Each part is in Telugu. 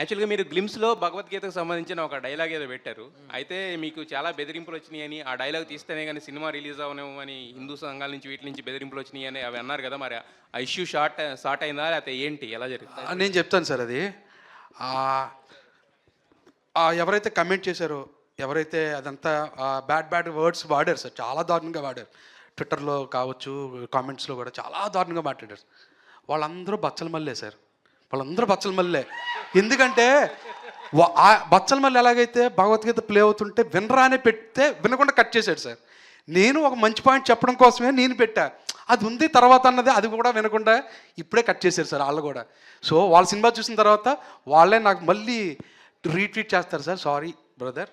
యాక్చువల్‌గా మీరు గ్లిమ్స్‌లో భగవద్గీతకు సంబంధించిన ఒక డైలాగ్ ఏదో పెట్టారు. అయితే మీకు చాలా బెదిరింపులు వచ్చినాయని, ఆ డైలాగ్ తీస్తేనే గాని సినిమా రిలీజ్ అవ్వనివ్వమని హిందూ సంఘాల నుంచి వీటి నుంచి బెదిరింపులు వచ్చినాయని అవి అన్నారు కదా! మరి ఆ ఇష్యూ సార్ట్ అయిందా? లేకపోతే ఏంటి? ఎలా జరిగింది? నేను చెప్తాను సార్ అది. ఎవరైతే కమెంట్ చేశారో, ఎవరైతే అదంతా బ్యాడ్ వర్డ్స్ వాడారు సార్, చాలా దారుణంగా వాడారు. ట్విట్టర్‌లో కావచ్చు, కామెంట్స్‌లో కూడా చాలా దారుణంగా మాట్లాడారు. వాళ్ళందరూ బచ్చల మల్లె సార్. వాళ్ళందరూ బచ్చల మల్లె. ఎందుకంటే బచ్చల మల్లె ఎలాగైతే భగవద్గీత ప్లే అవుతుంటే వినరా అని పెడితే వినకుండా కట్ చేశాడు సార్. నేను ఒక మంచి పాయింట్ చెప్పడం కోసమే నేను పెట్టా. అది ఉంది తర్వాత అన్నది అది కూడా వినకుండా ఇప్పుడే కట్ చేశారు సార్ వాళ్ళు కూడా. సో వాళ్ళ సినిమా చూసిన తర్వాత వాళ్ళే నాకు మళ్ళీ రీట్వీట్ చేస్తారు sir, sorry brother.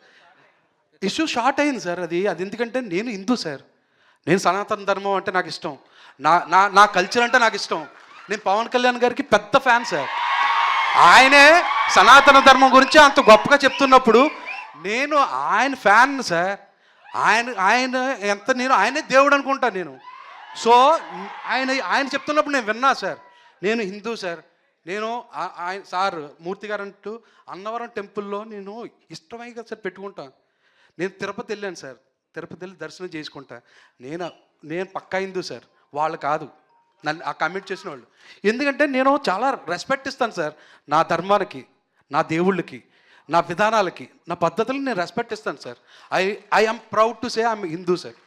Issue short అయింది సార్. అది ఎందుకంటే నేను హిందూ సార్. నేను సనాతన ధర్మం అంటే నాకు ఇష్టం. నా నా నా కల్చర్ అంటే నాకు ఇష్టం. నేను పవన్ కళ్యాణ్ గారికి పెద్ద ఫ్యాన్ సార్. ఆయనే సనాతన ధర్మం గురించి అంత గొప్పగా చెప్తున్నప్పుడు నేను ఆయన ఫ్యాన్ సార్. ఆయన ఎంత నేను ఆయనే దేవుడు అనుకుంటా నేను. సో ఆయన చెప్తున్నప్పుడు నేను విన్నా సార్. నేను హిందూ సార్. నేను ఆయన సార్ మూర్తి గారు అంటూ అన్నవరం టెంపుల్లో నేను ఇష్టమై కదా సార్ పెట్టుకుంటాను. నేను తిరుపతి వెళ్ళాను సార్. తిరుపతి వెళ్ళి దర్శనం చేసుకుంటా. నేను పక్కా హిందూ సార్, వాళ్ళు కాదు నన్ను ఆ కమెంట్ చేసిన వాళ్ళు. ఎందుకంటే నేను చాలా రెస్పెక్ట్ ఇస్తాను సార్ నా ధర్మానికి, నా దేవుళ్ళకి, నా విధానాలకి, నా పద్ధతులకు నేను రెస్పెక్ట్ ఇస్తాను sir. I am proud to say I'm Hindu sir.